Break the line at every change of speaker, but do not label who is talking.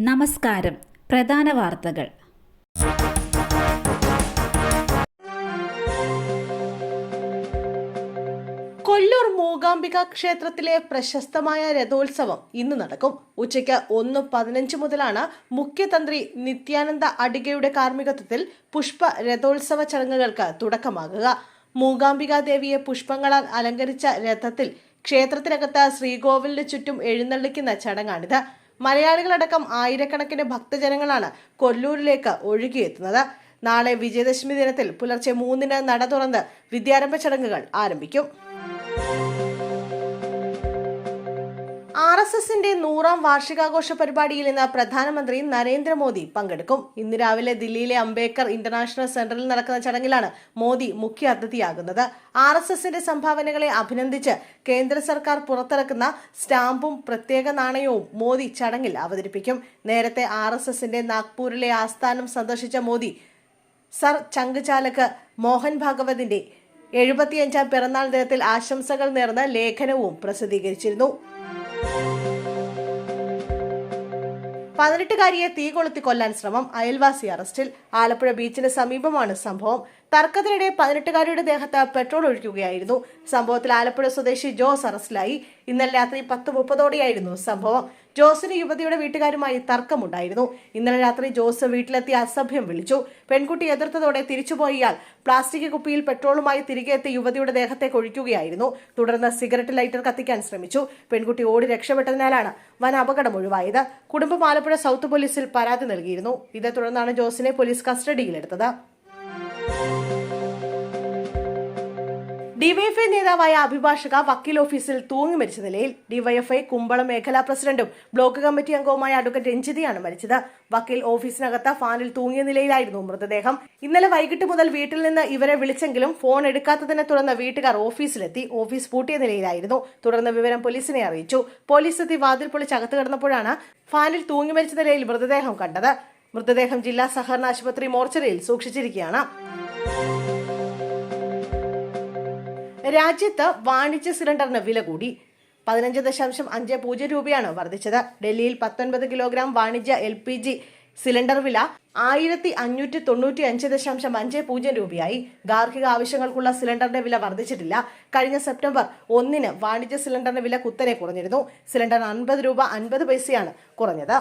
നമസ്കാരം. പ്രധാന വാർത്തകൾ.
കൊല്ലൂർ മൂകാംബിക ക്ഷേത്രത്തിലെ പ്രശസ്തമായ രഥോത്സവം ഇന്ന് നടക്കും. ഉച്ചയ്ക്ക് 1:15 മുതലാണ് മുഖ്യതന്ത്രി നിത്യാനന്ദ അടിഗയുടെ കാർമ്മികത്വത്തിൽ പുഷ്പ രഥോത്സവ ചടങ്ങുകൾക്ക് തുടക്കമാകുക. മൂകാംബിക ദേവിയെ പുഷ്പങ്ങളാൽ അലങ്കരിച്ച രഥത്തിൽ ക്ഷേത്രത്തിനകത്ത് ശ്രീകോവിലിന് ചുറ്റും എഴുന്നള്ളിക്കുന്ന ചടങ്ങാണിത്. മലയാളികളടക്കം ആയിരക്കണക്കിന് ഭക്തജനങ്ങളാണ് കൊല്ലൂരിലേക്ക് ഒഴുകിയെത്തുന്നത്. നാളെ വിജയദശമി ദിനത്തിൽ പുലർച്ചെ 3-ന് നട തുറന്ന് വിദ്യാരംഭ ചടങ്ങുകൾ ആരംഭിക്കും. RSSന്റെ 100ാം വാർഷികാഘോഷ പരിപാടിയിൽ ഇന്ന് പ്രധാനമന്ത്രി നരേന്ദ്രമോദി പങ്കെടുക്കും. ഇന്ന് രാവിലെ ദില്ലിയിലെ അംബേദ്കർ ഇന്റർനാഷണൽ സെന്ററിൽ നടക്കുന്ന ചടങ്ങിലാണ് മോദി മുഖ്യ അതിഥിയാകുന്നത്. RSSന്റെ സംഭാവനകളെ അഭിനന്ദിച്ച് കേന്ദ്ര സർക്കാർ പുറത്തിറക്കുന്ന സ്റ്റാമ്പും പ്രത്യേക നാണയവും മോദി ചടങ്ങിൽ അവതരിപ്പിക്കും. നേരത്തെ RSSന്റെ നാഗ്പൂരിലെ ആസ്ഥാനം സന്ദർശിച്ച മോദി സർ ചങ്ക്ചാലക് മോഹൻ ഭാഗവതിന്റെ 75ാം പിറന്നാൾ ദിനത്തിൽ ആശംസകൾ നേർന്ന് ലേഖനവും പ്രസിദ്ധീകരിച്ചിരുന്നു. 18-കാരിയെ തീ കൊളുത്തി കൊല്ലാൻ ശ്രമം, അയൽവാസി അറസ്റ്റിൽ. ആലപ്പുഴ ബീച്ചിന് സമീപമാണ് സംഭവം. തർക്കത്തിനിടെ 18-കാരിയുടെ ദേഹത്ത് പെട്രോൾ ഒഴിക്കുകയായിരുന്നു. സംഭവത്തിൽ ആലപ്പുഴ സ്വദേശി ജോസ് അറസ്റ്റിലായി. ഇന്നലെ രാത്രി 10:30ഓടെയായിരുന്നു സംഭവം. ജോസിന് യുവതിയുടെ വീട്ടുകാരുമായി തർക്കമുണ്ടായിരുന്നു. ഇന്നലെ രാത്രി ജോസ് വീട്ടിലെത്തി അസഭ്യം വിളിച്ചു. പെൺകുട്ടി എതിർത്തതോടെ തിരിച്ചുപോയ ഇയാൾ പ്ലാസ്റ്റിക് കുപ്പിയിൽ പെട്രോളുമായി തിരികെ എത്തി യുവതിയുടെ ദേഹത്തേക്ക് ഒഴിക്കുകയായിരുന്നു. തുടർന്ന് സിഗരറ്റ് ലൈറ്റർ കത്തിക്കാൻ ശ്രമിച്ചു. പെൺകുട്ടി ഓടി രക്ഷപ്പെട്ടതിനാലാണ് വൻ അപകടം ഒഴിവായത്. കുടുംബം ആലപ്പുഴ സൗത്ത് പോലീസിൽ പരാതി നൽകിയിരുന്നു. ഇതേ തുടർന്നാണ് ജോസിനെ പോലീസ് കസ്റ്റഡിയിലെടുത്തത്. ഡിവൈഎഫ്ഐ നേതാവായ അഭിഭാഷക വക്കീൽ ഓഫീസിൽ തൂങ്ങി മരിച്ച നിലയിൽ. ഡിവൈഎഫ്ഐ കുമ്പളം മേഖലാ പ്രസിഡന്റും ബ്ലോക്ക് കമ്മിറ്റി അംഗവുമായ അഡ്വക്കേറ്റ് രഞ്ജിതയാണ് മരിച്ചത്. വക്കീൽ ഓഫീസിനകത്ത് ഫാനിൽ തൂങ്ങിയ നിലയിലായിരുന്നു മൃതദേഹം. ഇന്നലെ വൈകിട്ട് മുതൽ വീട്ടിൽ നിന്ന് ഇവരെ വിളിച്ചെങ്കിലും ഫോൺ എടുക്കാത്തതിനെ തുടർന്ന് വീട്ടുകാർ ഓഫീസിലെത്തി. ഓഫീസ് പൂട്ടിയ നിലയിലായിരുന്നു. തുടർന്ന് വിവരം പോലീസിനെ അറിയിച്ചു. പോലീസ് എത്തി വാതിൽ പൊളിച്ച് അകത്ത് കിടന്നപ്പോഴാണ് ഫാനിൽ തൂങ്ങി മരിച്ച നിലയിൽ മൃതദേഹം കണ്ടത്. മൃതദേഹം ജില്ലാ സഹകരണ ആശുപത്രി മോർച്ചറിയിൽ സൂക്ഷിച്ചിരിക്കുകയാണ്. രാജ്യത്ത് വാണിജ്യ സിലിണ്ടറിന് വില കൂടി. 15.50 രൂപയാണ് വർദ്ധിച്ചത്. ഡൽഹിയിൽ 19 കിലോഗ്രാം വാണിജ്യ LPG സിലിണ്ടർ വില 1595.50 രൂപയായി. ഗാർഹിക ആവശ്യങ്ങൾക്കുള്ള സിലിണ്ടറിന്റെ വില വർദ്ധിച്ചിട്ടില്ല. കഴിഞ്ഞ സെപ്റ്റംബർ 1-ന് വാണിജ്യ സിലിണ്ടറിന്റെ വില കുത്തനെ കുറഞ്ഞിരുന്നു. സിലിണ്ടർ 50 രൂപ 50 പൈസയാണ് കുറഞ്ഞത്.